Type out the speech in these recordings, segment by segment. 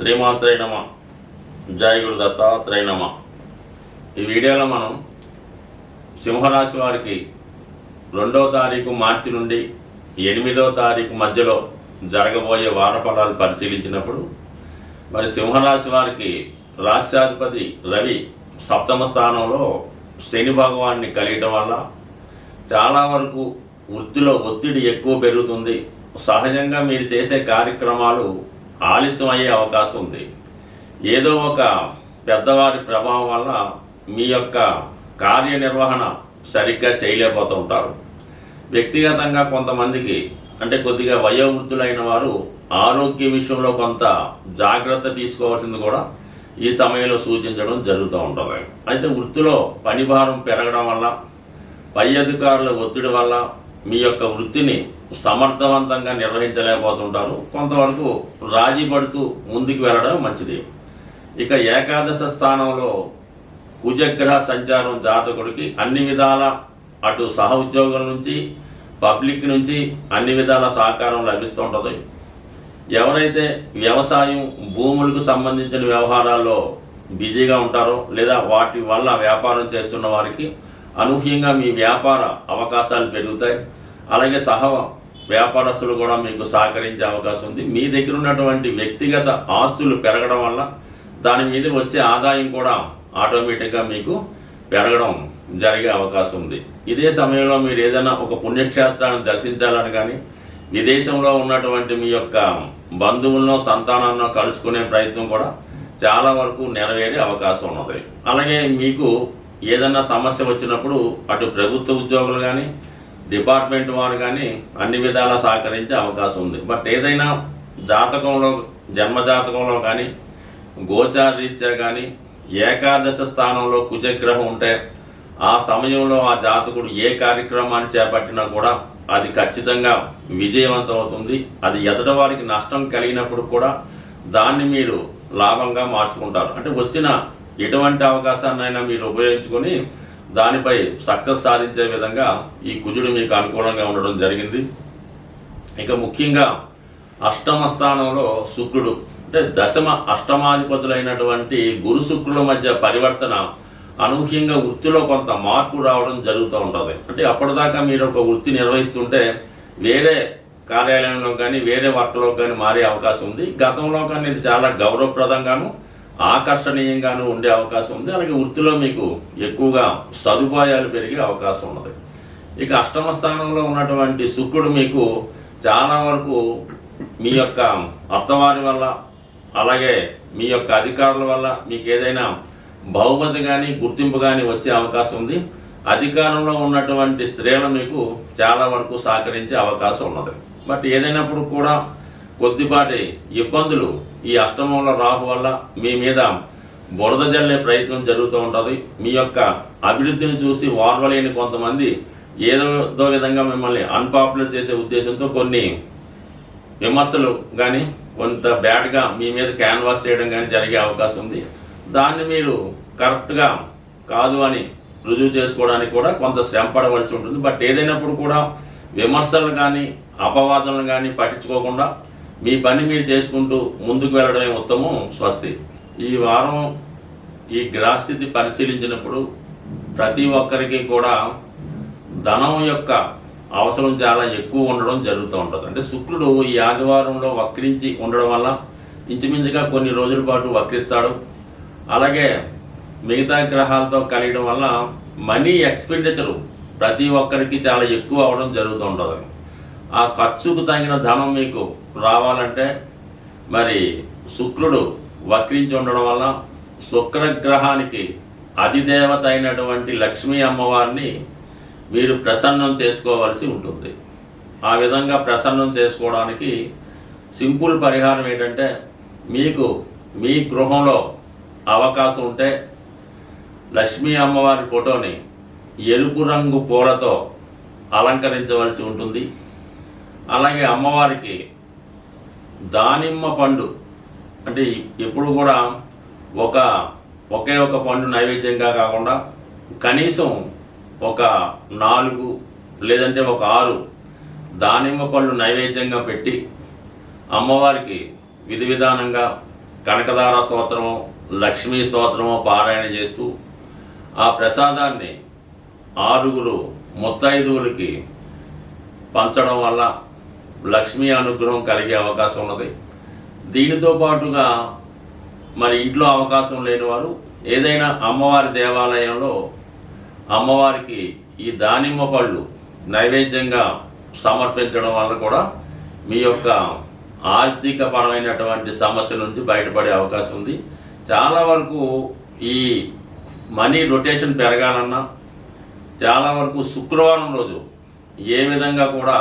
శ్రీమాత్రే నమ. జయ గురు దత్తాత్రేయ నమ. ఈ వీడియోలో మనం సింహరాశి వారికి 2వ తారీఖు మార్చి నుండి 8వ తారీఖు మధ్యలో జరగబోయే వార ఫలాలు పరిశీలించినప్పుడు మరి సింహరాశి వారికి రాష్ట్రాధిపతి రవి 7వ స్థానంలో శని భగవాన్ని కలియటం వల్ల చాలా వరకు వృత్తిలో ఒత్తిడి ఎక్కువ పెరుగుతుంది. సహజంగా మీరు చేసే కార్యక్రమాలు ఆలస్యం అయ్యే అవకాశం ఉంది. ఏదో ఒక పెద్దవారి ప్రభావం వల్ల మీ యొక్క కార్యనిర్వహణ సరిగ్గా చేయలేకపోతూ ఉంటారు. వ్యక్తిగతంగా కొంతమందికి అంటే కొద్దిగా వయోవృద్ధులైన వారు ఆరోగ్య విషయంలో కొంత జాగ్రత్త తీసుకోవాల్సింది కూడా ఈ సమయంలో సూచించడం జరుగుతూ ఉంటుంది. అయితే వృత్తిలో పనిభారం పెరగడం వల్ల పై అధికారుల ఒత్తిడి వల్ల మీ యొక్క వృత్తిని సమర్థవంతంగా నిర్వహించలేకపోతుంటారు. కొంతవరకు రాజీ పడుతూ ముందుకు వెళ్ళడం మంచిది. ఇక ఏకాదశ స్థానంలో కుజగ్రహ సంచారం జాతకుడికి అన్ని విధాల అటు సహ ఉద్యోగుల నుంచి పబ్లిక్ నుంచి అన్ని విధాల సహకారం లభిస్తూ ఉంటుంది. ఎవరైతే వ్యవసాయం భూములకు సంబంధించిన వ్యవహారాల్లో బిజీగా ఉంటారో లేదా వాటి వల్ల వ్యాపారం చేస్తున్న వారికి అనూహ్యంగా మీ వ్యాపార అవకాశాలు పెరుగుతాయి. అలాగే సహ వ్యాపారస్తులు కూడా మీకు సహకరించే అవకాశం ఉంది. మీ దగ్గర ఉన్నటువంటి వ్యక్తిగత ఆస్తులు పెరగడం వల్ల దాని మీద వచ్చే ఆదాయం కూడా ఆటోమేటిక్గా మీకు పెరగడం జరిగే అవకాశం ఉంది. ఇదే సమయంలో మీరు ఏదైనా ఒక పుణ్యక్షేత్రాన్ని దర్శించాలని కానీ విదేశంలో ఉన్నటువంటి మీ యొక్క బంధువులను సంతానాలను కలుసుకునే ప్రయత్నం కూడా చాలా వరకు నెరవేరే అవకాశం ఉన్నది. అలాగే మీకు ఏదన్నా సమస్య వచ్చినప్పుడు అటు ప్రభుత్వ ఉద్యోగులు కానీ డిపార్ట్మెంట్ వారు కానీ అన్ని విధాలా సహకరించే అవకాశం ఉంది. బట్ ఏదైనా జాతకంలో జన్మజాతకంలో కానీ గోచారరీత్యా కానీ ఏకాదశ స్థానంలో కుజగ్రహం ఉంటే ఆ సమయంలో ఆ జాతకుడు ఏ కార్యక్రమాన్ని చేపట్టినా కూడా అది ఖచ్చితంగా విజయవంతం అవుతుంది. అది ఎదుటి వారికి నష్టం కలిగినప్పుడు కూడా దాన్ని మీరు లాభంగా మార్చుకుంటారు. అంటే వచ్చిన ఎటువంటి అవకాశాన్నైనా మీరు ఉపయోగించుకొని దానిపై సక్సెస్ సాధించే విధంగా ఈ కుజుడు మీకు అనుకూలంగా ఉండడం జరిగింది. ఇక ముఖ్యంగా 8వ స్థానంలో శుక్రుడు అంటే దశమ అష్టమాధిపతులైనటువంటి గురు శుక్రుల మధ్య పరివర్తన అనూహ్యంగా వృత్తిలో కొంత మార్పు రావడం జరుగుతూ ఉంటుంది. అంటే అప్పటిదాకా మీరు ఒక వృత్తి నిర్వహిస్తుంటే వేరే కార్యాలయంలో కానీ వేరే వర్క్లో కానీ మారే అవకాశం ఉంది. గతంలో కానీ ఇది చాలా గౌరవప్రదంగాను ఆకర్షణీయంగాను ఉండే అవకాశం ఉంది. అలాగే వృత్తిలో మీకు ఎక్కువగా సదుపాయాలు పెరిగే అవకాశం ఉన్నది. ఇక 8వ స్థానంలో ఉన్నటువంటి శుక్రుడు మీకు చాలా వరకు మీ యొక్క అత్తవారి వల్ల అలాగే మీ యొక్క అధికారుల వల్ల మీకు ఏదైనా బహుమతి కానీ గుర్తింపు కానీ వచ్చే అవకాశం ఉంది. అధికారంలో ఉన్నటువంటి స్త్రీలు మీకు చాలా వరకు సహకరించే అవకాశం ఉన్నది. బట్ ఏదైనప్పుడు కూడా కొద్దిపాటి ఇబ్బందులు ఈ అష్టమంలో రాహు వల్ల మీ మీద బురద జల్లే ప్రయత్నం జరుగుతూ ఉంటుంది. మీ యొక్క అభివృద్ధిని చూసి ఓర్వలేని కొంతమంది ఏదో విధంగా మిమ్మల్ని అన్పాపులర్ చేసే ఉద్దేశంతో కొన్ని విమర్శలు కానీ కొంత బ్యాడ్గా మీ మీద క్యాన్వాస్ చేయడం కానీ జరిగే అవకాశం ఉంది. దాన్ని మీరు కరెక్ట్గా కాదు అని రుజువు చేసుకోవడానికి కూడా కొంత శ్రమ పడవలసి ఉంటుంది. బట్ ఏదైనప్పుడు కూడా విమర్శలు కానీ అపవాదనలు కానీ పట్టించుకోకుండా మీ పని మీరు చేసుకుంటూ ముందుకు వెళ్ళడమే ఉత్తమం. స్వస్తి. ఈ వారం ఈ గ్రహస్థితి పరిశీలించినప్పుడు ప్రతి ఒక్కరికి కూడా ధనం యొక్క అవసరం చాలా ఎక్కువ ఉండడం జరుగుతూ ఉంటుంది. అంటే శుక్రుడు ఈ ఆదివారంలో వక్రించి ఉండడం వల్ల ఇంచుమించుగా కొన్ని రోజుల పాటు వక్రిస్తాడు. అలాగే మిగతా గ్రహాలతో కలియడం వల్ల మనీ ఎక్స్పెండిచరు ప్రతి ఒక్కరికి చాలా ఎక్కువ అవడం జరుగుతూ ఉంటుంది. ఆ ఖర్చుకు తగిన ధనం మీకు రావాలంటే మరి శుక్రుడు వక్రించి ఉండడం వల్ల శుక్రగ్రహానికి అధిదేవత అయినటువంటి లక్ష్మీ అమ్మవారిని మీరు ప్రసన్నం చేసుకోవాల్సి ఉంటుంది. ఆ విధంగా ప్రసన్నం చేసుకోవడానికి సింపుల్ పరిహారం ఏంటంటే మీకు మీ గృహంలో అవకాశం ఉంటే లక్ష్మీ అమ్మవారి ఫోటోని ఎరుపు రంగు పూలతో అలంకరించవలసి ఉంటుంది. అలాగే అమ్మవారికి దానిమ్మ పండు అంటే ఎప్పుడు కూడా ఒకే ఒక పండు నైవేద్యంగా కాకుండా కనీసం ఒక 4 లేదంటే ఒక 6 దానిమ్మ పళ్ళు నైవేద్యంగా పెట్టి అమ్మవారికి విధి విధానంగా కనకదార స్తోత్రమో లక్ష్మీ స్తోత్రమో పారాయణ చేస్తూ ఆ ప్రసాదాన్ని 6 ముత్తైదువులకి పంచడం వల్ల లక్ష్మీ అనుగ్రహం కలిగే అవకాశం ఉన్నది. దీనితో పాటుగా మరి ఇంట్లో అవకాశం లేని వారు ఏదైనా అమ్మవారి దేవాలయంలో అమ్మవారికి ఈ దానిమ్మ పళ్ళు నైవేద్యంగా సమర్పించడం వల్ల కూడా మీ యొక్క ఆర్థికపరమైనటువంటి సమస్యల నుంచి బయటపడే అవకాశం ఉంది. చాలా వరకు ఈ మనీ రొటేషన్ పెరగాలన్నా చాలా వరకు శుక్రవారం రోజు ఏ విధంగా కూడా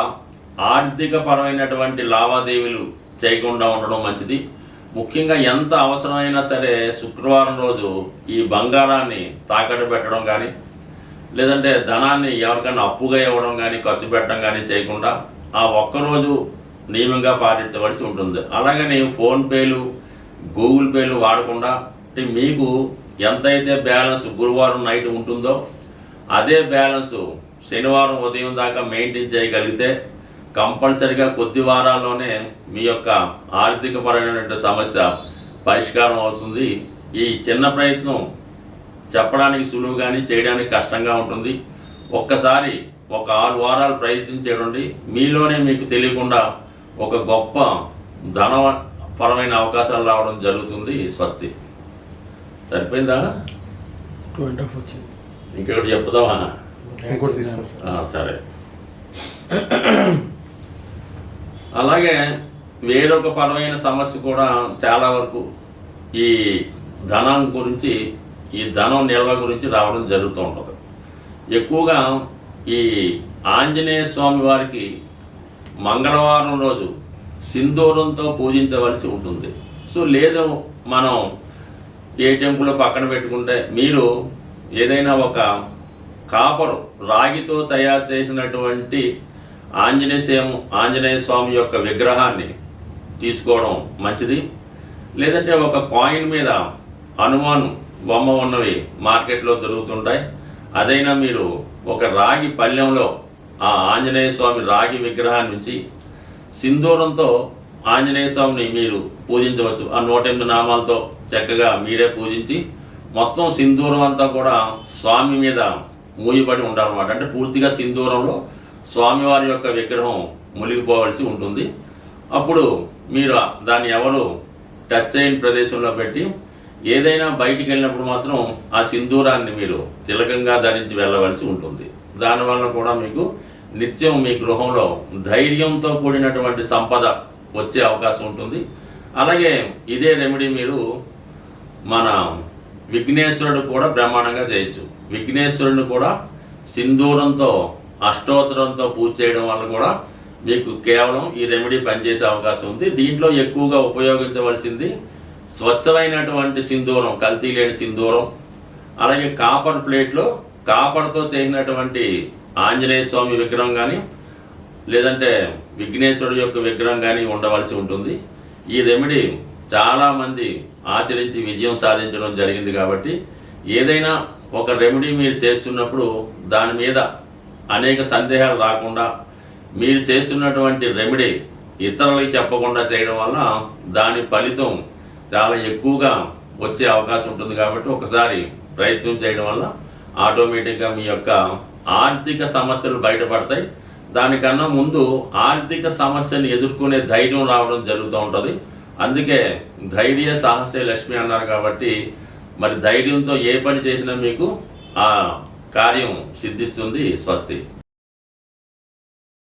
ఆర్థికపరమైనటువంటి లావాదేవీలు చేయకుండా ఉండడం మంచిది. ముఖ్యంగా ఎంత అవసరమైనా సరే శుక్రవారం రోజు ఈ బంగారాన్ని తాకట్టు పెట్టడం కానీ లేదంటే ధనాన్ని ఎవరికైనా అప్పుగా ఇవ్వడం కానీ ఖర్చు పెట్టడం కానీ చేయకుండా ఆ ఒక్కరోజు నియమంగా పాటించవలసి ఉంటుంది. అలాగని ఫోన్పేలు గూగుల్ పేలు వాడకుండా మీకు ఎంతైతే బ్యాలెన్స్ గురువారం నైట్ ఉంటుందో అదే బ్యాలెన్స్ శనివారం ఉదయం దాకా మెయింటైన్ చేయగలిగితే కంపల్సరిగా కొద్ది వారాల్లోనే మీ యొక్క ఆర్థికపరమైనటువంటి సమస్య పరిష్కారం అవుతుంది. ఈ చిన్న ప్రయత్నం చెప్పడానికి సులువు కానీ చేయడానికి కష్టంగా ఉంటుంది. ఒక్కసారి ఒక 6 వారాలు ప్రయత్నించేయండి. మీలోనే మీకు తెలియకుండా ఒక గొప్ప ధనపరమైన అవకాశాలు రావడం జరుగుతుంది. స్వస్తి. సరిపోయిందా? ఇంకొకటి చెప్పుదామా? సరే. అలాగే వేరొక పరమైన సమస్య కూడా చాలా వరకు ఈ ధనం గురించి ఈ ధనం నిల్వ గురించి రావడం జరుగుతూ ఉంటుంది. ఎక్కువగా ఈ ఆంజనేయ స్వామి వారికి మంగళవారం రోజు సింధూరంతో పూజించవలసి ఉంటుంది. సో లేదు మనం ఏ టెంపుల్ పక్కన పెట్టుకుంటే మీరు ఏదైనా ఒక కాపరు రాగితో తయారు చేసినటువంటి ఆంజనేయ స్వామి యొక్క విగ్రహాన్ని తీసుకోవడం మంచిది. లేదంటే ఒక కాయిన్ మీద హనుమాన్ బొమ్మ ఉన్నవి మార్కెట్లో దొరుకుతుంటాయి. అదైనా మీరు ఒక రాగి పళ్ళెంలో ఆ ఆంజనేయ స్వామి రాగి విగ్రహాన్ని నుంచి సింధూరంతో ఆంజనేయ స్వామిని మీరు పూజించవచ్చు. ఆ 108 నామాలతో చక్కగా మీరే పూజించి మొత్తం సింధూరం అంతా కూడా స్వామి మీద మూయబడి ఉండాలన్నమాట. అంటే పూర్తిగా సింధూరంలో స్వామివారి యొక్క విగ్రహం మునిగిపోవలసి ఉంటుంది. అప్పుడు మీరు దాన్ని ఎవరు టచ్ అయిన ప్రదేశంలో పెట్టి ఏదైనా బయటికి వెళ్ళినప్పుడు మాత్రం ఆ సింధూరాన్ని మీరు తిలకంగా ధరించి వెళ్ళవలసి ఉంటుంది. దానివల్ల కూడా మీకు నిత్యం మీ గృహంలో ధైర్యంతో కూడినటువంటి సంపద వచ్చే అవకాశం ఉంటుంది. అలాగే ఇదే రెమెడీ మీరు మన విఘ్నేశ్వరుడు కూడా బ్రహ్మాండంగా చేయొచ్చు. విఘ్నేశ్వరుడిని కూడా సింధూరంతో అష్టోత్తరంతో పూజ చేయడం వల్ల కూడా మీకు కేవలం ఈ రెమెడీ పనిచేసే అవకాశం ఉంది. దీంట్లో ఎక్కువగా ఉపయోగించవలసింది స్వచ్ఛమైనటువంటి సింధూరం, కల్తీ లేని సింధూరం. అలాగే కాపర్ ప్లేట్లో కాపర్తో చేసినటువంటి ఆంజనేయ స్వామి విగ్రహం కానీ లేదంటే విఘ్నేశ్వరుడు యొక్క విగ్రహం కానీ ఉండవలసి ఉంటుంది. ఈ రెమెడీ చాలామంది ఆచరించి విజయం సాధించడం జరిగింది. కాబట్టి ఏదైనా ఒక రెమెడీ మీరు చేస్తున్నప్పుడు దాని మీద అనేక సందేహాలు రాకుండా మీరు చేస్తున్నటువంటి రెమెడీ ఇతరులకి చెప్పకుండా చేయడం వల్ల దాని ఫలితం చాలా ఎక్కువగా వచ్చే అవకాశం ఉంటుంది. కాబట్టి ఒకసారి ప్రయత్నం చేయడం వల్ల ఆటోమేటిక్గా మీ యొక్క ఆర్థిక సమస్యలు బయటపడతాయి. దానికన్నా ముందు ఆర్థిక సమస్యను ఎదుర్కొనే ధైర్యం రావడం జరుగుతూ ఉంటుంది. అందుకే ధైర్య సాహసే లక్ష్మి అన్నారు. కాబట్టి మరి ధైర్యంతో ఏ పని చేసినా మీకు ఆ కార్యం సిద్ధిస్తుంది. స్వస్తి.